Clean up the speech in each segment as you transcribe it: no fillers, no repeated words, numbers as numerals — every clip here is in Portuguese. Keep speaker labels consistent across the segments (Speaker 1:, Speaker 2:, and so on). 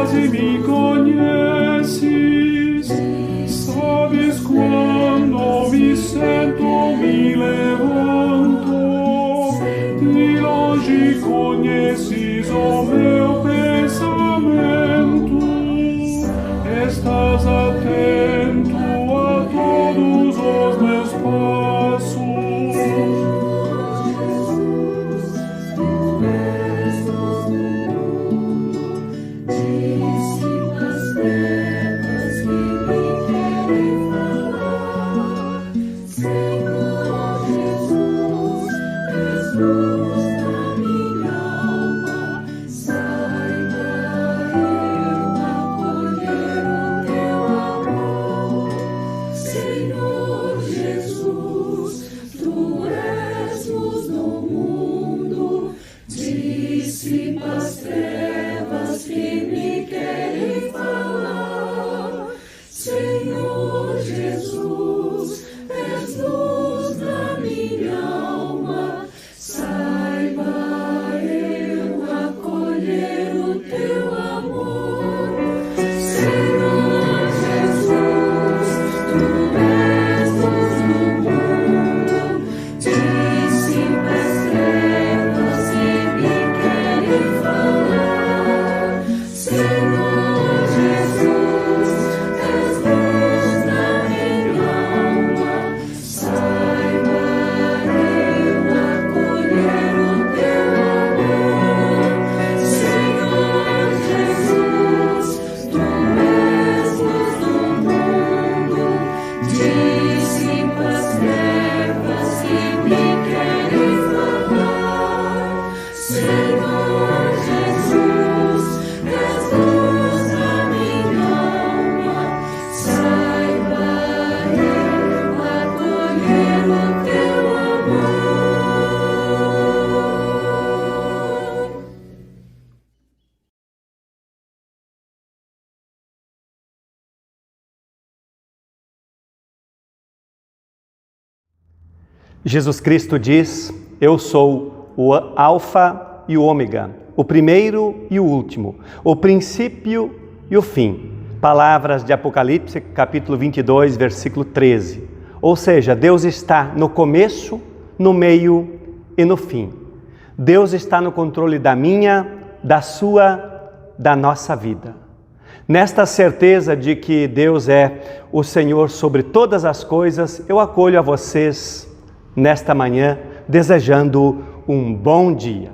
Speaker 1: quase me conheces, sabes quando me sento, me levanto, de longe conheces o meu pensamento, estás atento a todos os meus passos.
Speaker 2: Jesus Cristo diz: eu sou o Alfa e o Ômega, o primeiro e o último, o princípio e o fim. Palavras de Apocalipse, capítulo 22, versículo 13. Ou seja, Deus está no começo, no meio e no fim. Deus está no controle da minha, da sua, da nossa vida. Nesta certeza de que Deus é o Senhor sobre todas as coisas, eu acolho a vocês nesta manhã, desejando um bom dia.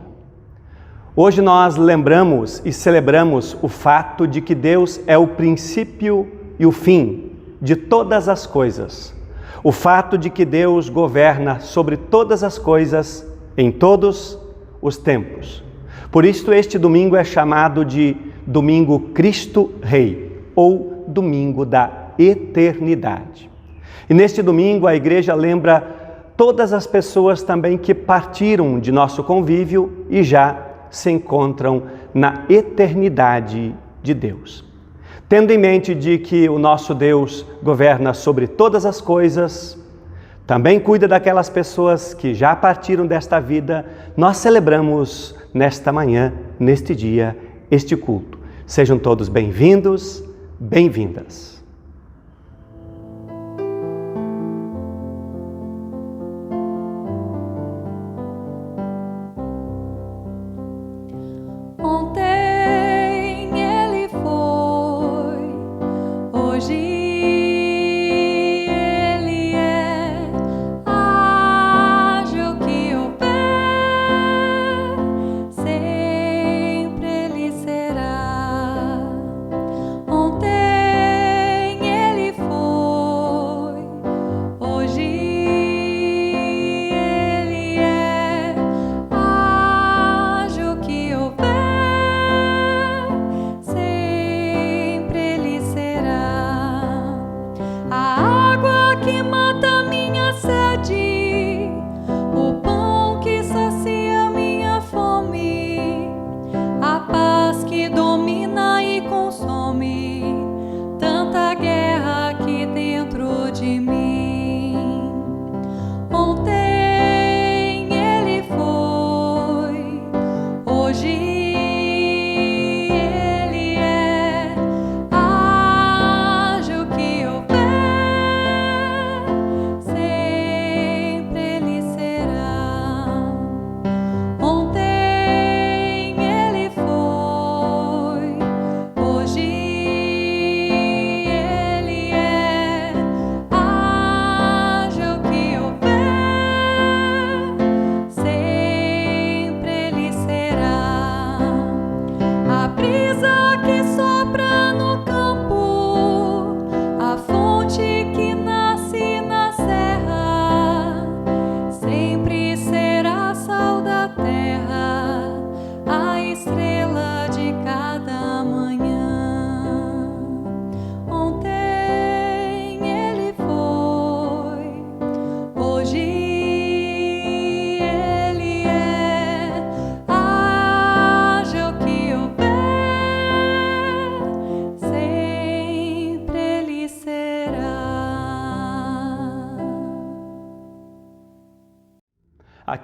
Speaker 2: Hoje nós lembramos e celebramos o fato de que Deus é o princípio e o fim de todas as coisas. O fato de que Deus governa sobre todas as coisas em todos os tempos. Por isso este domingo é chamado de Domingo Cristo Rei, ou Domingo da Eternidade. E neste domingo a igreja lembra todas as pessoas também que partiram de nosso convívio e já se encontram na eternidade de Deus. Tendo em mente de que o nosso Deus governa sobre todas as coisas, também cuida daquelas pessoas que já partiram desta vida, nós celebramos nesta manhã, neste dia, este culto. Sejam todos bem-vindos, bem-vindas.
Speaker 3: Ontem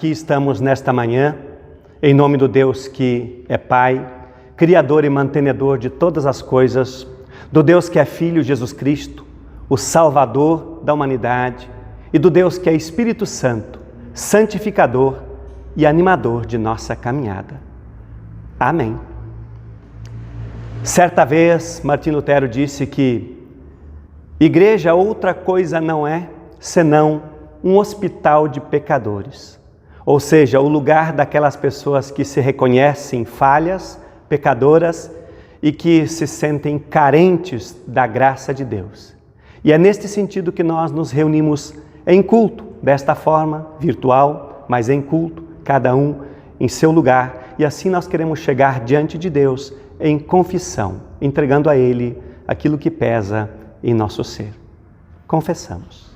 Speaker 2: aqui estamos nesta manhã, em nome do Deus que é Pai, Criador e mantenedor de todas as coisas, do Deus que é Filho, Jesus Cristo, o Salvador da humanidade, e do Deus que é Espírito Santo, santificador e animador de nossa caminhada. Amém. Certa vez, Martim Lutero disse que igreja outra coisa não é senão um hospital de pecadores, ou seja, o lugar daquelas pessoas que se reconhecem falhas, pecadoras e que se sentem carentes da graça de Deus. E é neste sentido que nós nos reunimos em culto, desta forma, virtual, mas em culto, cada um em seu lugar, e assim nós queremos chegar diante de Deus em confissão, entregando a Ele aquilo que pesa em nosso ser. Confessamos.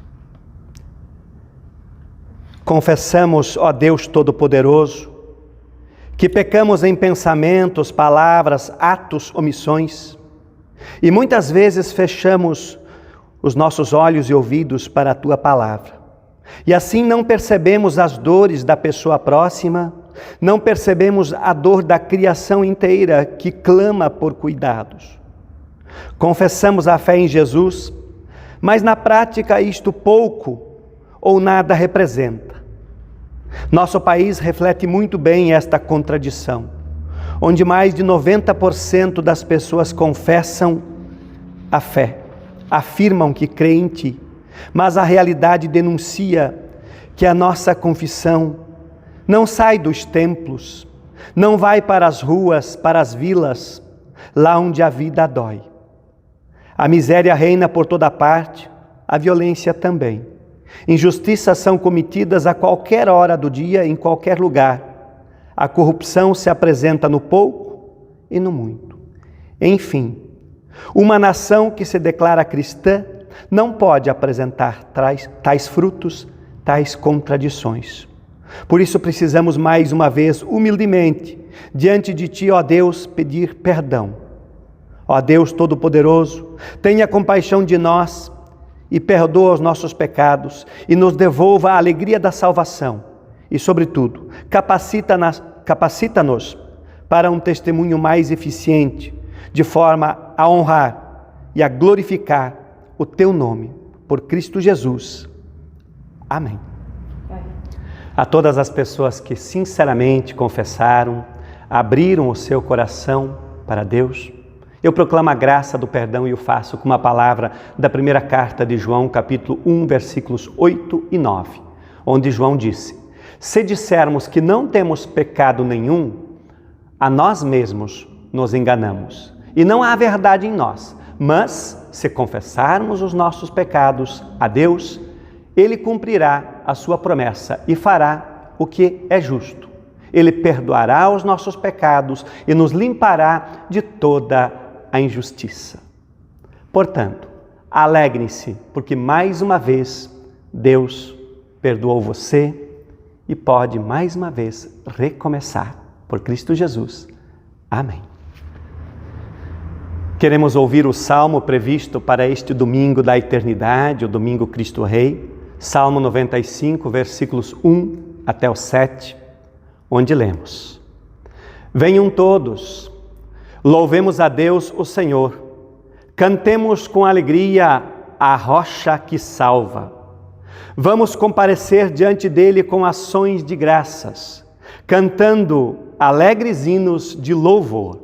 Speaker 2: Confessamos, ó Deus Todo-Poderoso, que pecamos em pensamentos, palavras, atos, omissões, e muitas vezes fechamos os nossos olhos e ouvidos para a Tua Palavra. E assim não percebemos as dores da pessoa próxima, não percebemos a dor da criação inteira que clama por cuidados. Confessamos a fé em Jesus, mas na prática isto pouco ou nada representa. Nosso país reflete muito bem esta contradição, onde mais de 90% das pessoas confessam a fé, afirmam que creem em Ti, mas a realidade denuncia que a nossa confissão não sai dos templos, não vai para as ruas, para as vilas, lá onde a vida dói. A miséria reina por toda parte, a violência também. Injustiças são cometidas a qualquer hora do dia, em qualquer lugar. A corrupção se apresenta no pouco e no muito. Enfim, uma nação que se declara cristã não pode apresentar tais frutos, tais contradições. Por isso precisamos mais uma vez, humildemente, diante de Ti, ó Deus, pedir perdão. Ó Deus Todo-Poderoso, tenha compaixão de nós e perdoa os nossos pecados e nos devolva a alegria da salvação. E, sobretudo, capacita-nos para um testemunho mais eficiente, de forma a honrar e a glorificar o Teu nome, por Cristo Jesus. Amém. A todas as pessoas que sinceramente confessaram, abriram o seu coração para Deus, eu proclamo a graça do perdão e o faço com uma palavra da primeira carta de João, capítulo 1, versículos 8 e 9, onde João disse: se dissermos que não temos pecado nenhum, a nós mesmos nos enganamos, e não há verdade em nós. Mas, se confessarmos os nossos pecados a Deus, Ele cumprirá a sua promessa e fará o que é justo. Ele perdoará os nossos pecados e nos limpará de toda a injustiça. Portanto, alegrem-se, porque mais uma vez Deus perdoou você e pode mais uma vez recomeçar por Cristo Jesus. Amém. Queremos ouvir o salmo previsto para este domingo da eternidade, o domingo Cristo Rei, Salmo 95, versículos 1 até o 7, onde lemos: venham todos, louvemos a Deus o Senhor, cantemos com alegria a rocha que salva. Vamos comparecer diante dele com ações de graças, cantando alegres hinos de louvor,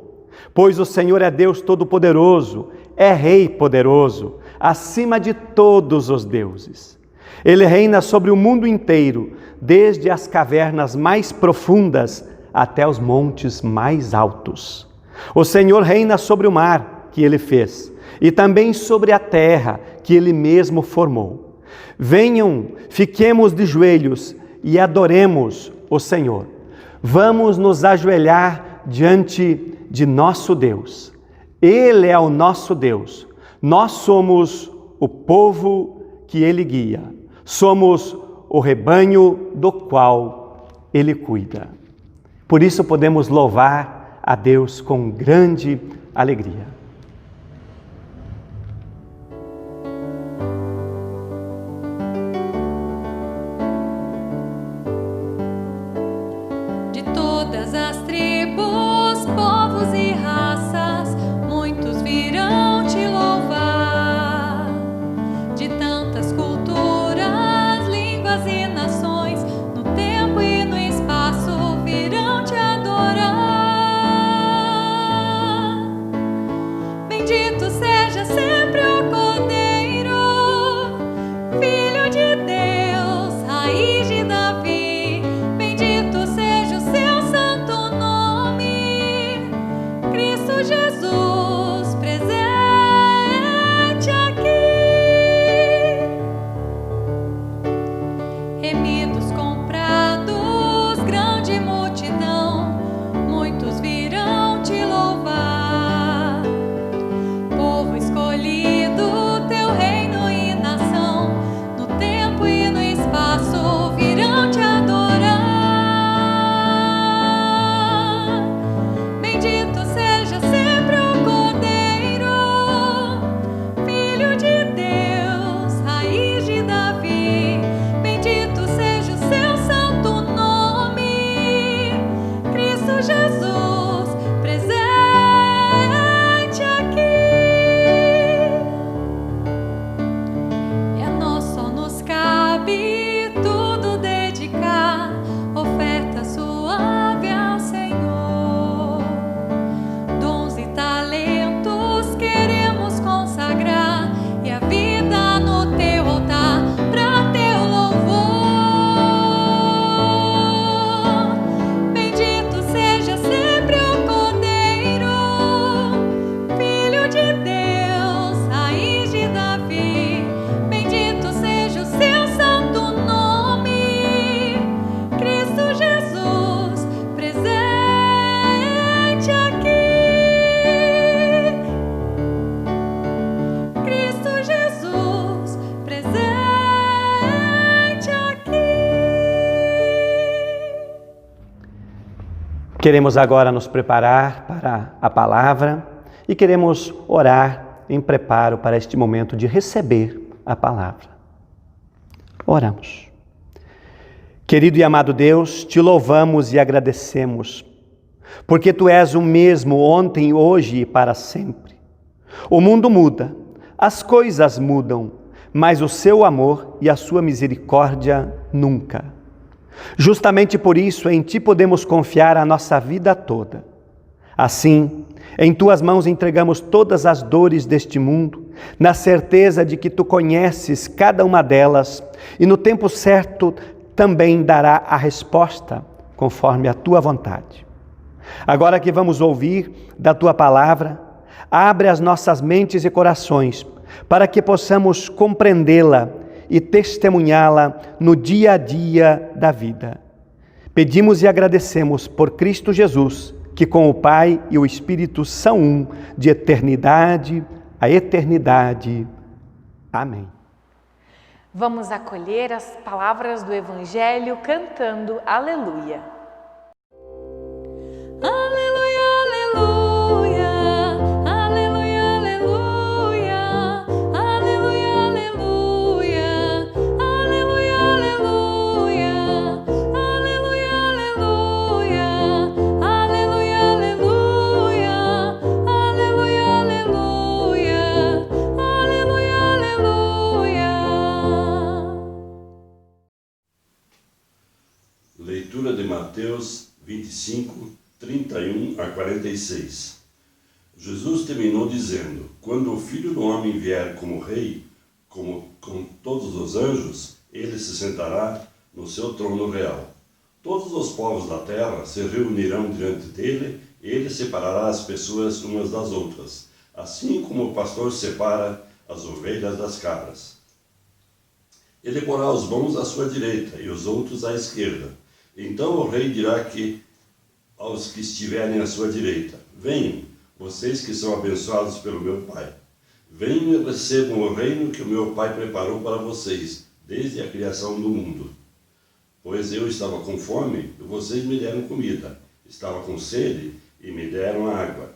Speaker 2: pois o Senhor é Deus Todo-Poderoso, é Rei poderoso, acima de todos os deuses. Ele reina sobre o mundo inteiro, desde as cavernas mais profundas até os montes mais altos. O Senhor reina sobre o mar que Ele fez, e também sobre a terra que Ele mesmo formou. Venham, fiquemos de joelhos e adoremos o Senhor. Vamos nos ajoelhar diante de nosso Deus. Ele é o nosso Deus. Nós somos o povo que Ele guia. Somos o rebanho do qual Ele cuida. Por isso podemos louvar a Deus com grande alegria.
Speaker 3: todas as tribos, povos e raças, muitos virão te louvar. De tantas culturas, línguas e nações, no tempo e no espaço virão te adorar. Bendito seja sempre o Cordeiro, Filho de Deus, raiz de Davi. Bendito seja o seu santo nome, Cristo Jesus, presente aqui. Remidos, comprados, grande multidão, muitos virão te louvar. Povo escolhido, teu reino e nação, no tempo e no espaço virão te adorar. Bendito seja sempre o Cordeiro, Filho de Deus, raiz de Davi. Bendito seja o seu santo nome, Cristo Jesus, presente aqui. E a nós só nos cabe tudo dedicar, oferta suave ao Senhor. Dons e talentos queremos consagrar, e a vida no teu altar pra teu louvor. Bendito seja sempre o Cordeiro, Filho de Deus, raiz de Davi. Bendito seja o seu santo nome, Cristo Jesus, presente aqui. Cristo Jesus, presente aqui.
Speaker 2: Queremos agora nos preparar para a palavra e queremos orar em preparo para este momento de receber a palavra. Oramos. Querido e amado Deus, te louvamos e agradecemos, porque tu és o mesmo ontem, hoje e para sempre. O mundo muda, as coisas mudam, mas o seu amor e a sua misericórdia nunca. Justamente por isso, em ti podemos confiar a nossa vida toda. Assim, em tuas mãos entregamos todas as dores deste mundo, na certeza de que tu conheces cada uma delas e no tempo certo também dará a resposta conforme a tua vontade. Agora que vamos ouvir da tua palavra, abre as nossas mentes e corações para que possamos compreendê-la e testemunhá-la no dia a dia da vida. Pedimos e agradecemos por Cristo Jesus, que com o Pai e o Espírito são um, de eternidade a eternidade. Amém.
Speaker 4: Vamos acolher as palavras do Evangelho cantando Aleluia.
Speaker 3: Aleluia, aleluia, aleluia, aleluia, aleluia, aleluia, aleluia, aleluia, aleluia, aleluia, aleluia, aleluia, aleluia, aleluia, aleluia.
Speaker 1: Leitura de Mateus 25, 31 a 46. Jesus terminou dizendo: quando o Filho do Homem vier como Rei, como com todos os anjos, ele se sentará no seu trono real. Todos os povos da terra se reunirão diante dele, e ele separará as pessoas umas das outras, assim como o pastor separa as ovelhas das cabras. Ele porá os bons à sua direita e os outros à esquerda. Então o rei dirá aos que estiverem à sua direita: venham, vocês que são abençoados pelo meu Pai. Venham e recebam o reino que o meu Pai preparou para vocês, desde a criação do mundo. Pois eu estava com fome e vocês me deram comida. Estava com sede e me deram água.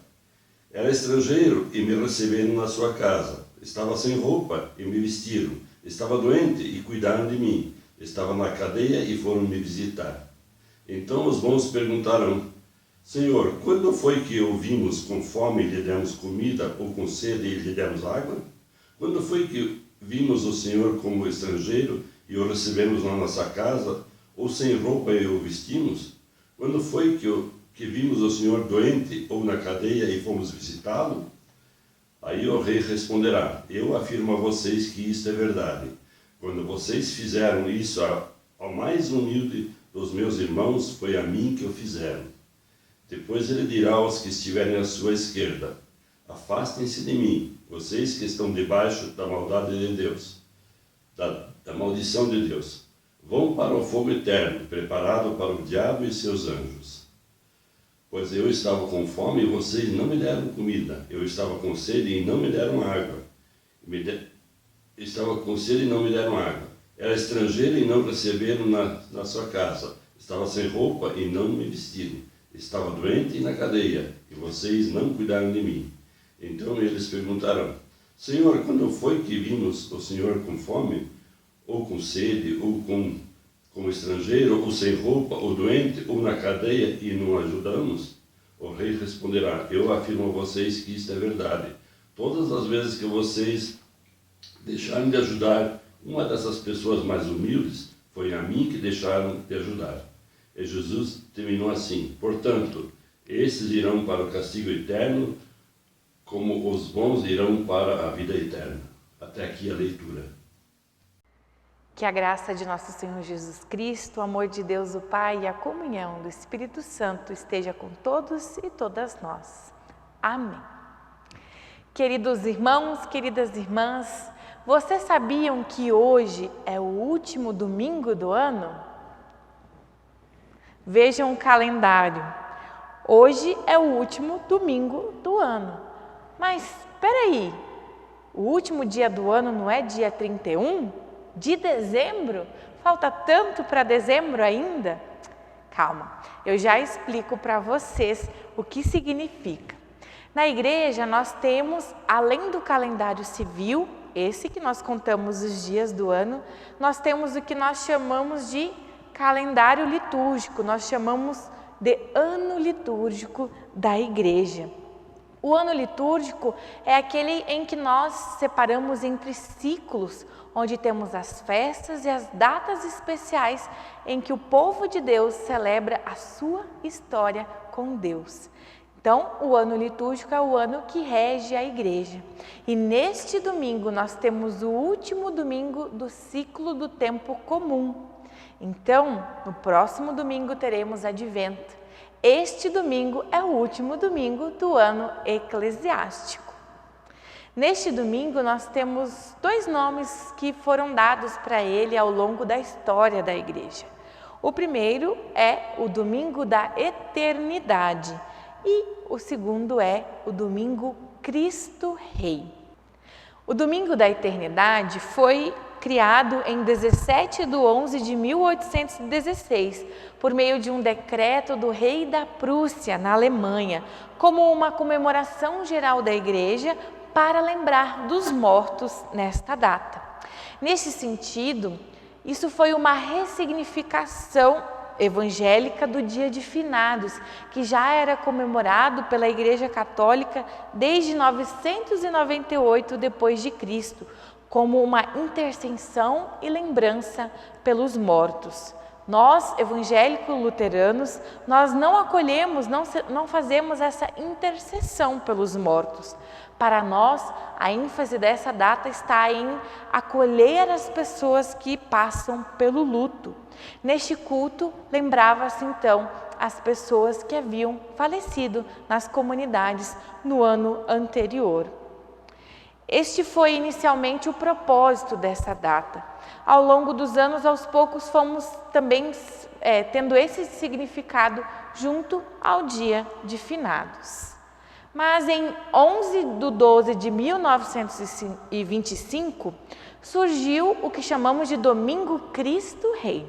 Speaker 1: Era estrangeiro e me receberam na sua casa. Estava sem roupa e me vestiram. Estava doente e cuidaram de mim. Estava na cadeia e foram me visitar. Então os bons perguntarão: Senhor, quando foi que o vimos com fome e lhe demos comida, ou com sede e lhe demos água? Quando foi que vimos o Senhor como estrangeiro e o recebemos na nossa casa, ou sem roupa e o vestimos? Quando foi que vimos o Senhor doente ou na cadeia e fomos visitá-lo? Aí o rei responderá: eu afirmo a vocês que isto é verdade. Quando vocês fizeram isso ao mais humilde dos meus irmãos, foi a mim que o fizeram. Depois ele dirá aos que estiverem à sua esquerda: afastem-se de mim, vocês que estão debaixo da maldade de Deus, da maldição de Deus. Vão para o fogo eterno, preparado para o diabo e seus anjos. Pois eu estava com fome e vocês não me deram comida. Eu estava com sede e não me deram água. Estava com sede e não me deram água. Era estrangeiro e não receberam na sua casa. Estava sem roupa e não me vestiram. Estava doente e na cadeia, e vocês não cuidaram de mim. Então eles perguntarão: Senhor, quando foi que vimos o Senhor com fome, ou com sede, ou como estrangeiro, ou sem roupa, ou doente, ou na cadeia, e não ajudamos? O rei responderá: eu afirmo a vocês que isto é verdade. Todas as vezes que vocês deixaram de ajudar uma dessas pessoas mais humildes, foi a mim que deixaram de ajudar. E Jesus terminou assim: portanto, esses irão para o castigo eterno, como os bons irão para a vida eterna. Até aqui a leitura.
Speaker 4: Que a graça de nosso Senhor Jesus Cristo, o amor de Deus o Pai e a comunhão do Espírito Santo esteja com todos e todas nós. Amém. Queridos irmãos, queridas irmãs, vocês sabiam que hoje é o último domingo do ano? Vejam o calendário. Hoje é o último domingo do ano. Mas, espera aí, o último dia do ano não é dia 31 de dezembro? Falta tanto para dezembro ainda? Calma, eu já explico para vocês o que significa. Na igreja nós temos, além do calendário civil, esse que nós contamos os dias do ano, nós temos o que nós chamamos de calendário litúrgico, nós chamamos de ano litúrgico da igreja. O ano litúrgico é aquele em que nós separamos entre ciclos, onde temos as festas e as datas especiais em que o povo de Deus celebra a sua história com Deus. Então, o ano litúrgico é o ano que rege a igreja. E neste domingo nós temos o último domingo do ciclo do tempo comum. Então, no próximo domingo teremos Advento. Este domingo é o último domingo do ano eclesiástico. Neste domingo nós temos dois nomes que foram dados para ele ao longo da história da igreja. O primeiro é o Domingo da Eternidade e o segundo é o Domingo Cristo Rei. O Domingo da Eternidade foi criado em 17/11/1816, por meio de um decreto do rei da Prússia, na Alemanha, como uma comemoração geral da igreja para lembrar dos mortos nesta data. Nesse sentido, isso foi uma ressignificação evangélica do Dia de Finados, que já era comemorado pela Igreja Católica desde 998 d.C., como uma intercessão e lembrança pelos mortos. Nós, evangélicos luteranos, nós não acolhemos, não fazemos essa intercessão pelos mortos. Para nós, a ênfase dessa data está em acolher as pessoas que passam pelo luto. Neste culto, lembrava-se então as pessoas que haviam falecido nas comunidades no ano anterior. Este foi inicialmente o propósito dessa data. Ao longo dos anos, aos poucos, fomos também tendo esse significado junto ao Dia de Finados. Mas em 11/12/1925, surgiu o que chamamos de Domingo Cristo Rei.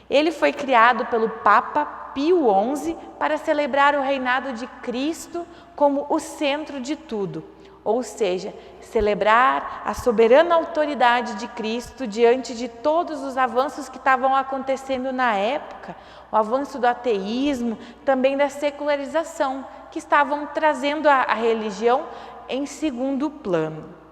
Speaker 4: Ele foi criado pelo Papa Pio XI para celebrar o reinado de Cristo como o centro de tudo. ou seja, celebrar a soberana autoridade de Cristo diante de todos os avanços que estavam acontecendo na época, o avanço do ateísmo, também da secularização, que estavam trazendo a religião em segundo plano.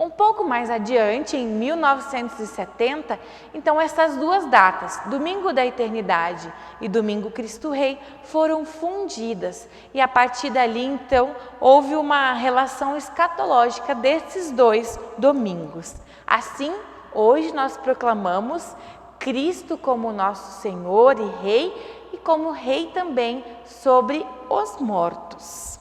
Speaker 4: Um pouco mais adiante, em 1970, então essas duas datas, Domingo da Eternidade e Domingo Cristo Rei, foram fundidas. E a partir dali, então, houve uma relação escatológica desses dois domingos. Assim, hoje nós proclamamos Cristo como nosso Senhor e Rei, e como Rei também sobre os mortos.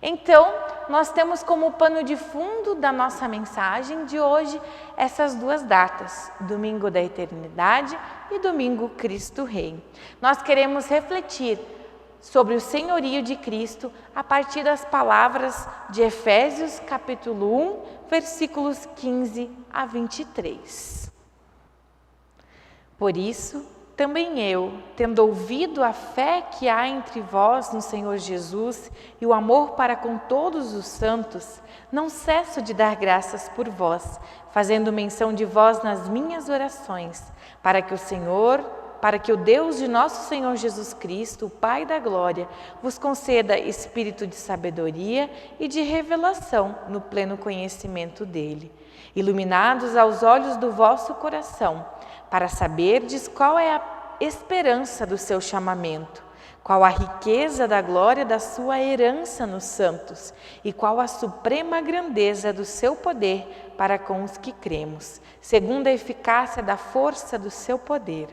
Speaker 4: Então, nós temos como pano de fundo da nossa mensagem de hoje essas duas datas, Domingo da Eternidade e Domingo Cristo Rei. Nós queremos refletir sobre o senhorio de Cristo a partir das palavras de Efésios capítulo 1, versículos 15 a 23. Por isso, também eu, tendo ouvido a fé que há entre vós no Senhor Jesus e o amor para com todos os santos, não cesso de dar graças por vós, fazendo menção de vós nas minhas orações, para que o Deus de nosso Senhor Jesus Cristo, o Pai da glória, vos conceda espírito de sabedoria e de revelação no pleno conhecimento dele, iluminados aos olhos do vosso coração, para saberdes qual é a esperança do seu chamamento, qual a riqueza da glória da sua herança nos santos e qual a suprema grandeza do seu poder para com os que cremos, segundo a eficácia da força do seu poder,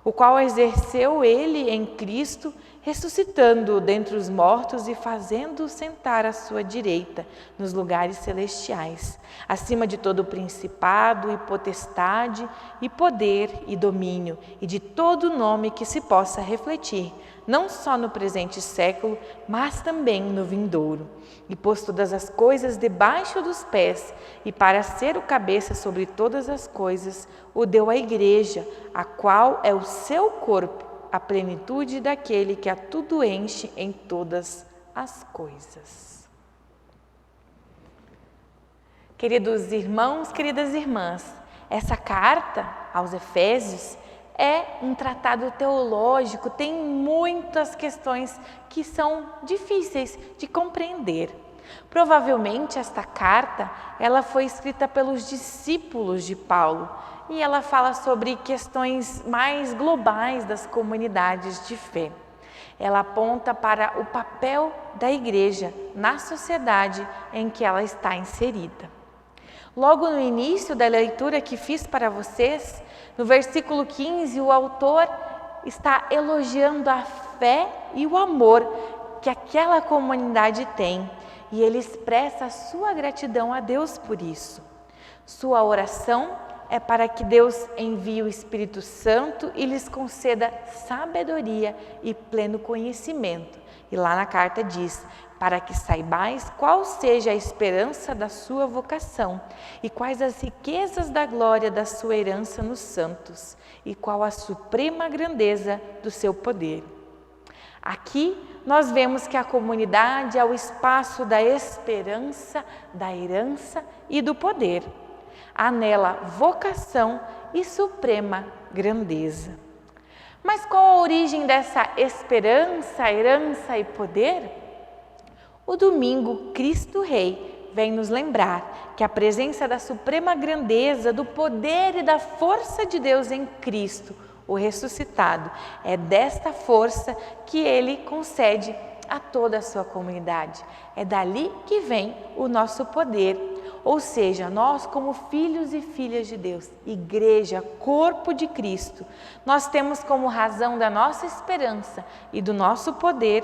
Speaker 4: o qual exerceu ele em Cristo, ressuscitando-o dentre os mortos e fazendo-o sentar à sua direita, nos lugares celestiais, acima de todo principado e potestade e poder e domínio, e de todo nome que se possa refletir, não só no presente século, mas também no vindouro. E pôs todas as coisas debaixo dos pés, e para ser o cabeça sobre todas as coisas, o deu à igreja, a qual é o seu corpo, a plenitude daquele que a tudo enche em todas as coisas. Queridos irmãos, queridas irmãs, essa carta aos Efésios é um tratado teológico, tem muitas questões que são difíceis de compreender. Provavelmente esta carta ela foi escrita pelos discípulos de Paulo e ela fala sobre questões mais globais das comunidades de fé. Ela aponta para o papel da igreja na sociedade em que ela está inserida. Logo no início da leitura que fiz para vocês, no versículo 15, o autor está elogiando a fé e o amor que aquela comunidade tem, e ele expressa a sua gratidão a Deus por isso. Sua oração é para que Deus envie o Espírito Santo e lhes conceda sabedoria e pleno conhecimento. E lá na carta diz, para que saibais qual seja a esperança da sua vocação e quais as riquezas da glória da sua herança nos santos e qual a suprema grandeza do seu poder. Aqui nós vemos que a comunidade é o espaço da esperança, da herança e do poder. Há nela vocação e suprema grandeza. Mas qual a origem dessa esperança, herança e poder? O domingo Cristo Rei vem nos lembrar que a presença da suprema grandeza, do poder e da força de Deus em Cristo, o ressuscitado, é desta força que Ele concede a toda a sua comunidade. É dali que vem o nosso poder, ou seja, nós como filhos e filhas de Deus, igreja, corpo de Cristo, nós temos como razão da nossa esperança e do nosso poder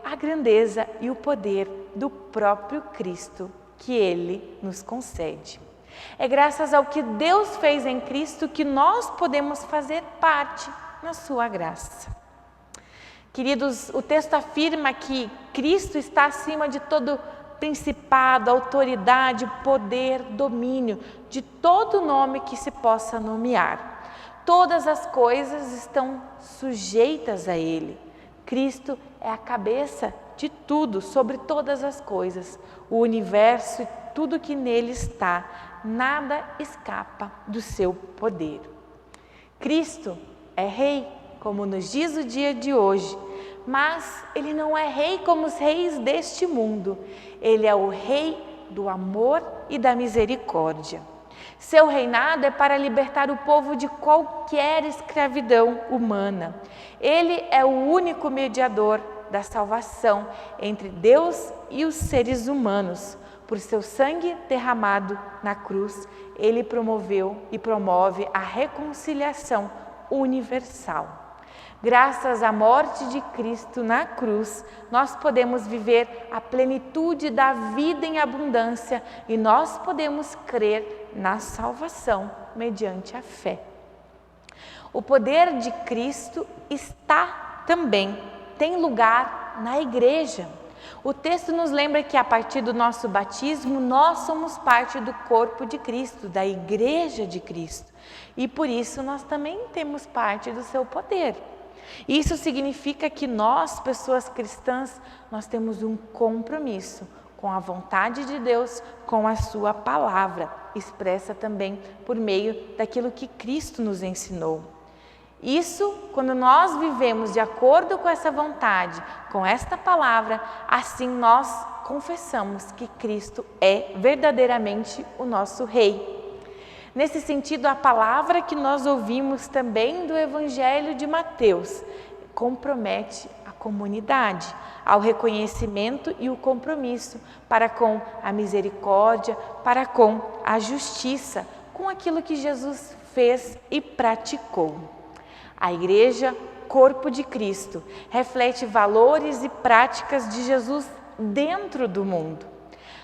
Speaker 4: a grandeza e o poder do próprio Cristo que Ele nos concede. É graças ao que Deus fez em Cristo que nós podemos fazer parte na sua graça. Queridos, o texto afirma que Cristo está acima de todo principado, autoridade, poder, domínio, de todo nome que se possa nomear. Todas as coisas estão sujeitas a Ele. Cristo é a cabeça de tudo, sobre todas as coisas, o universo e tudo que nele está, nada escapa do seu poder. Cristo é Rei, como nos diz o dia de hoje, mas Ele não é Rei como os reis deste mundo. Ele é o Rei do amor e da misericórdia. Seu reinado é para libertar o povo de qualquer escravidão humana. Ele é o único mediador da salvação entre Deus e os seres humanos. Por seu sangue derramado na cruz, Ele promoveu e promove a reconciliação universal. Graças à morte de Cristo na cruz, nós podemos viver a plenitude da vida em abundância e nós podemos crer na salvação mediante a fé. O poder de Cristo tem lugar na igreja. O texto nos lembra que a partir do nosso batismo, nós somos parte do corpo de Cristo, da igreja de Cristo. E por isso nós também temos parte do seu poder. Isso significa que nós, pessoas cristãs, nós temos um compromisso com a vontade de Deus, com a sua palavra, expressa também por meio daquilo que Cristo nos ensinou. Isso, quando nós vivemos de acordo com essa vontade, com esta palavra, assim nós confessamos que Cristo é verdadeiramente o nosso Rei. Nesse sentido, a palavra que nós ouvimos também do Evangelho de Mateus compromete a comunidade ao reconhecimento e o compromisso para com a misericórdia, para com a justiça, com aquilo que Jesus fez e praticou. A igreja, corpo de Cristo, reflete valores e práticas de Jesus dentro do mundo.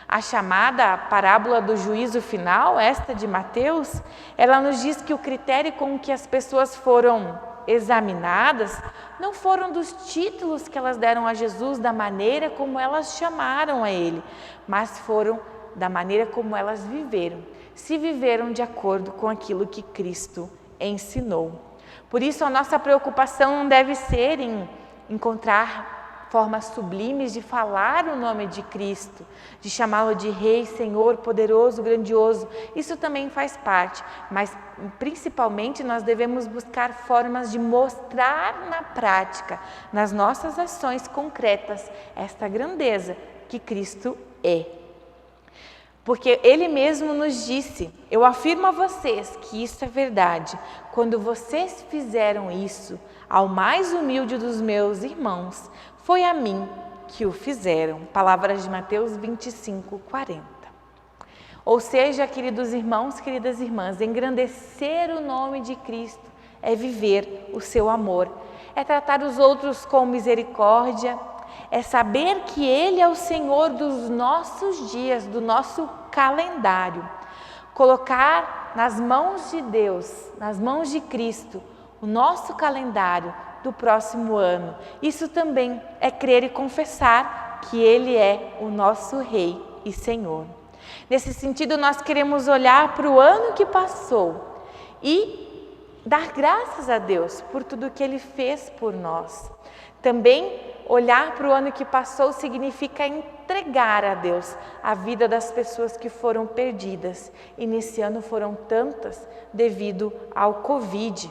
Speaker 4: A chamada parábola do juízo final, esta de Mateus, ela nos diz que o critério com que as pessoas foram examinadas não foram dos títulos que elas deram a Jesus, da maneira como elas chamaram a Ele, mas foram da maneira como elas viveram, se viveram de acordo com aquilo que Cristo ensinou. Por isso, a nossa preocupação não deve ser em encontrar formas sublimes de falar o nome de Cristo, de chamá-lo de Rei, Senhor, poderoso, grandioso. Isso também faz parte, mas principalmente nós devemos buscar formas de mostrar na prática, nas nossas ações concretas, esta grandeza que Cristo é. Porque Ele mesmo nos disse: eu afirmo a vocês que isso é verdade, quando vocês fizeram isso ao mais humilde dos meus irmãos, foi a mim que o fizeram. Palavras de Mateus 25, 40. Ou seja, queridos irmãos, queridas irmãs, engrandecer o nome de Cristo é viver o seu amor, é tratar os outros com misericórdia, é saber que Ele é o Senhor dos nossos dias, do nosso calendário. Colocar nas mãos de Deus, nas mãos de Cristo, o nosso calendário do próximo ano. Isso também é crer e confessar que Ele é o nosso Rei e Senhor. Nesse sentido, nós queremos olhar para o ano que passou e dar graças a Deus por tudo que Ele fez por nós. Também olhar para o ano que passou significa entregar a Deus a vida das pessoas que foram perdidas. E nesse ano foram tantas devido ao Covid.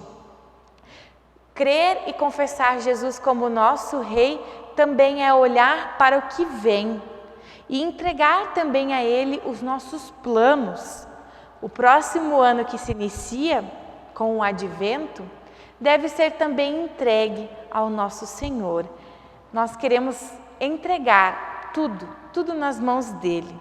Speaker 4: Crer e confessar Jesus como nosso Rei também é olhar para o que vem e entregar também a Ele os nossos planos. O próximo ano que se inicia com o Advento deve ser também entregue ao nosso Senhor. Nós queremos entregar tudo nas mãos dEle.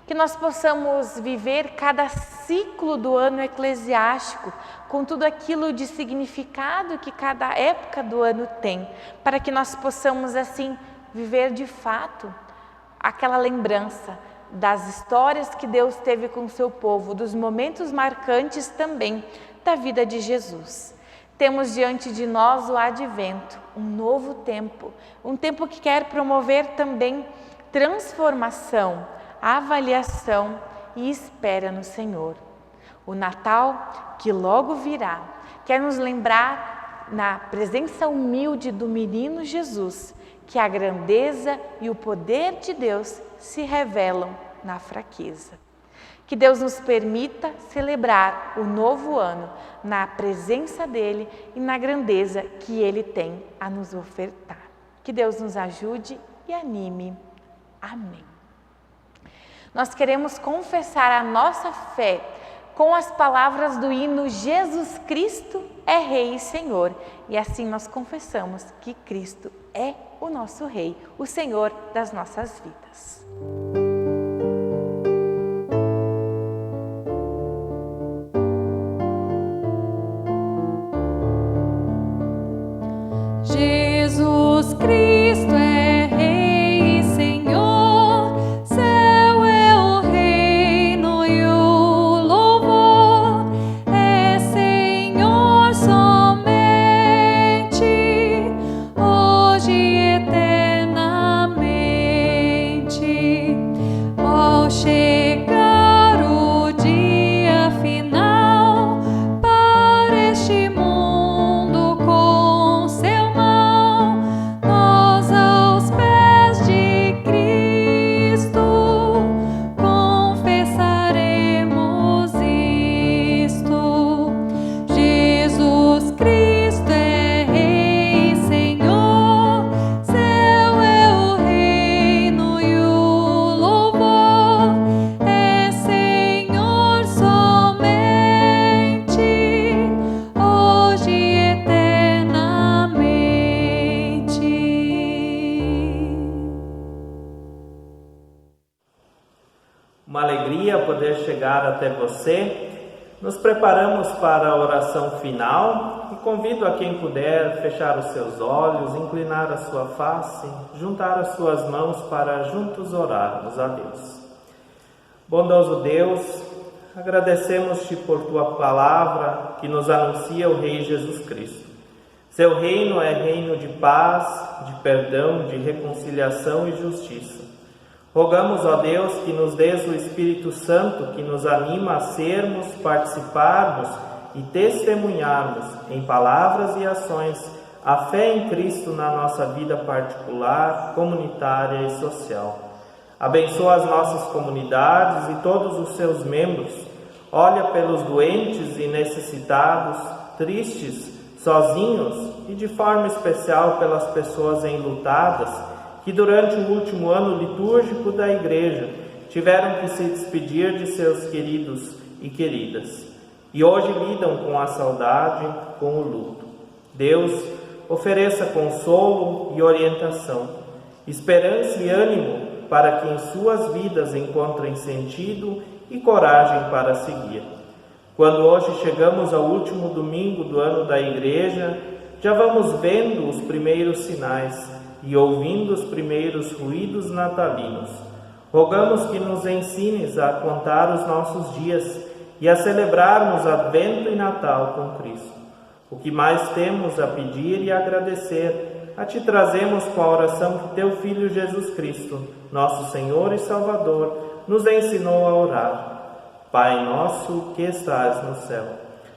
Speaker 4: Que nós possamos viver cada ciclo do ano eclesiástico com tudo aquilo de significado que cada época do ano tem, para que nós possamos assim viver de fato aquela lembrança das histórias que Deus teve com o seu povo, dos momentos marcantes também da vida de Jesus. Temos diante de nós o Advento, um novo tempo, um tempo que quer promover também transformação, avaliação e espera no Senhor. O Natal, que logo virá, quer nos lembrar na presença humilde do menino Jesus, que a grandeza e o poder de Deus se revelam na fraqueza. Que Deus nos permita celebrar o novo ano na presença dEle e na grandeza que Ele tem a nos ofertar. Que Deus nos ajude e anime. Amém. Nós queremos confessar a nossa fé com as palavras do hino Jesus Cristo é Rei e Senhor. E assim nós confessamos que Cristo é o nosso Rei, o Senhor das nossas vidas.
Speaker 3: Jesus Cristo é Rei e Senhor, céu é o reino e o louvor, é Senhor somente, hoje e eternamente. Ao chegar o dia final, para este mundo com seu mal, nós aos pés de Cristo confessaremos isto. Jesus Cristo é Rei e Senhor, céu é o reino e o louvor, é Senhor somente, hoje e eternamente.
Speaker 5: Uma alegria poder chegar até você. Nos preparamos para a oração final e convido a quem puder fechar os seus olhos, inclinar a sua face, juntar as suas mãos para juntos orarmos a Deus. Bondoso Deus, agradecemos-te por tua palavra que nos anuncia o Rei Jesus Cristo. Seu reino é reino de paz, de perdão, de reconciliação e justiça. Rogamos, ó Deus, que nos dês o Espírito Santo que nos anima a sermos, participarmos e testemunharmos em palavras e ações a fé em Cristo na nossa vida particular, comunitária e social. Abençoa as nossas comunidades e todos os seus membros. Olha pelos doentes e necessitados, tristes, sozinhos e de forma especial pelas pessoas enlutadas que durante o último ano litúrgico da Igreja tiveram que se despedir de seus queridos e queridas e hoje lidam com a saudade, com o luto. Deus, ofereça consolo e orientação, esperança e ânimo para que em suas vidas encontrem sentido e coragem para seguir. Quando hoje chegamos ao último domingo do ano da Igreja, já vamos vendo os primeiros sinais e ouvindo os primeiros ruídos natalinos. Rogamos que nos ensines a contar os nossos dias e a celebrarmos Advento e Natal com Cristo. O que mais temos a pedir e agradecer, a Te trazemos com a oração que Teu Filho Jesus Cristo, nosso Senhor e Salvador, nos ensinou a orar. Pai nosso que estás no céu,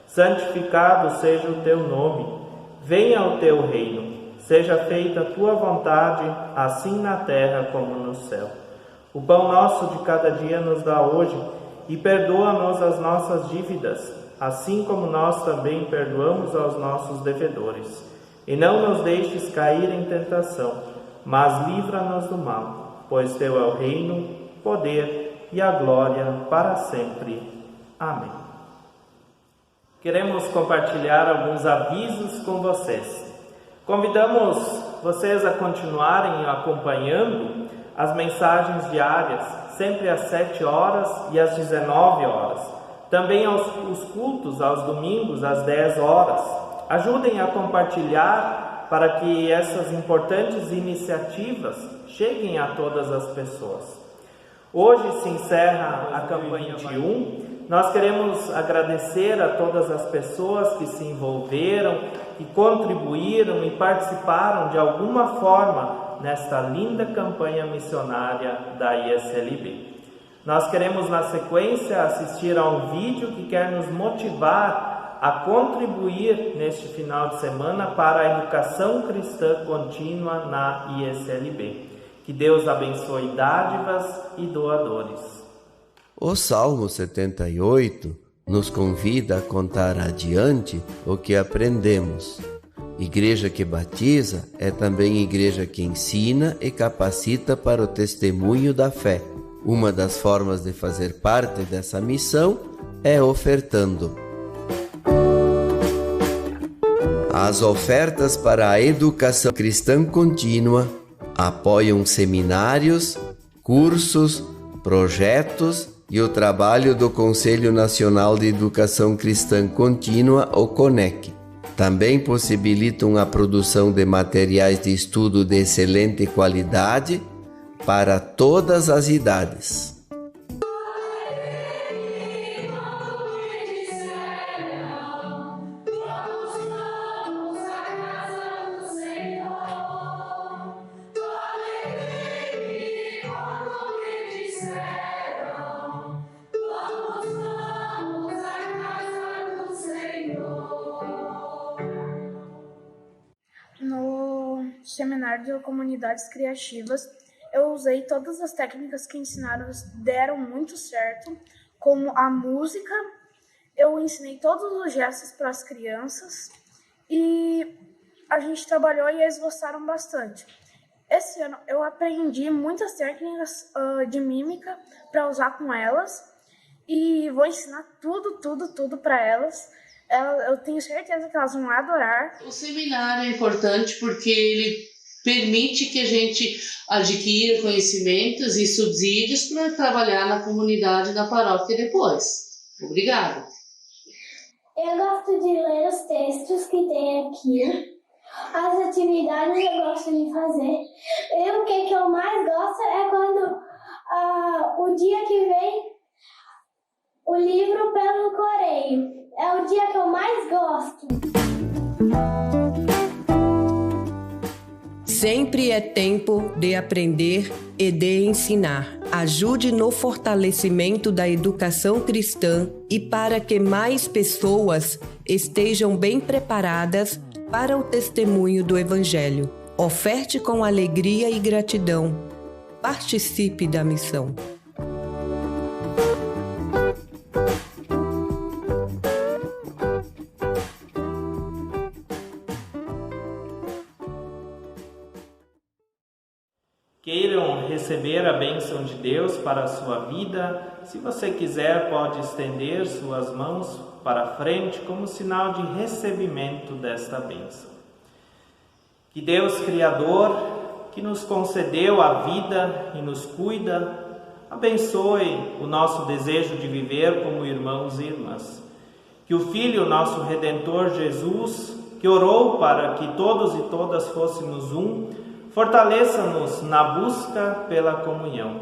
Speaker 5: santificado seja o Teu nome, venha o Teu reino. Seja feita a Tua vontade, assim na terra como no céu. O pão nosso de cada dia nos dá hoje, e perdoa-nos as nossas dívidas, assim como nós também perdoamos aos nossos devedores. E não nos deixes cair em tentação, mas livra-nos do mal, pois Teu é o reino, o poder e a glória para sempre. Amém. Queremos compartilhar alguns avisos com vocês. Convidamos vocês a continuarem acompanhando as mensagens diárias, sempre às 7 horas e às 19 horas. Também os cultos aos domingos às 10 horas. Ajudem a compartilhar para que essas importantes iniciativas cheguem a todas as pessoas. Hoje se encerra a campanha 21. Nós queremos agradecer a todas as pessoas que se envolveram, que contribuíram e participaram de alguma forma nesta linda campanha missionária da ISLB. Nós queremos, na sequência, assistir a um vídeo que quer nos motivar a contribuir neste final de semana para a educação cristã contínua na ISLB. Que Deus abençoe dádivas e doadores.
Speaker 6: O Salmo 78 nos convida a contar adiante o que aprendemos. Igreja que batiza é também igreja que ensina e capacita para o testemunho da fé. Uma das formas de fazer parte dessa missão é ofertando. As ofertas para a educação cristã contínua apoiam seminários, cursos, projetos e o trabalho do Conselho Nacional de Educação Cristã Contínua, o CONEC. Também possibilitam a produção de materiais de estudo de excelente qualidade para todas as idades.
Speaker 7: No seminário de comunidades criativas, eu usei todas as técnicas que ensinaram, deram muito certo, como a música. Eu ensinei todos os gestos para as crianças e a gente trabalhou e eles gostaram bastante. Esse ano eu aprendi muitas técnicas de mímica para usar com elas e vou ensinar tudo para elas. Eu tenho certeza que elas vão adorar.
Speaker 8: O seminário é importante porque ele permite que a gente adquira conhecimentos e subsídios para trabalhar na comunidade da paróquia depois. Obrigada.
Speaker 9: Eu gosto de ler os textos que tem aqui. As atividades eu gosto de fazer. E o que eu mais gosto é quando o dia que vem o livro pelo correio. É o dia que eu mais gosto.
Speaker 10: Sempre é tempo de aprender e de ensinar. Ajude no fortalecimento da educação cristã e para que mais pessoas estejam bem preparadas para o testemunho do Evangelho. Oferte com alegria e gratidão. Participe da missão.
Speaker 5: Queiram receber a bênção de Deus para a sua vida. Se você quiser, pode estender suas mãos para frente como sinal de recebimento desta bênção. Que Deus Criador, que nos concedeu a vida e nos cuida, abençoe o nosso desejo de viver como irmãos e irmãs. Que o Filho, nosso Redentor Jesus, que orou para que todos e todas fôssemos um, fortaleça-nos na busca pela comunhão.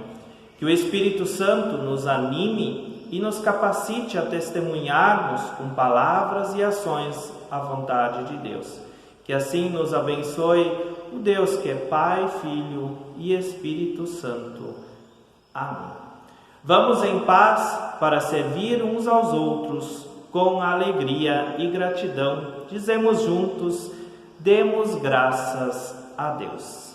Speaker 5: Que o Espírito Santo nos anime e nos capacite a testemunharmos com palavras e ações a vontade de Deus. Que assim nos abençoe o Deus que é Pai, Filho e Espírito Santo. Amém. Vamos em paz para servir uns aos outros com alegria e gratidão. Dizemos juntos: demos graças a Deus.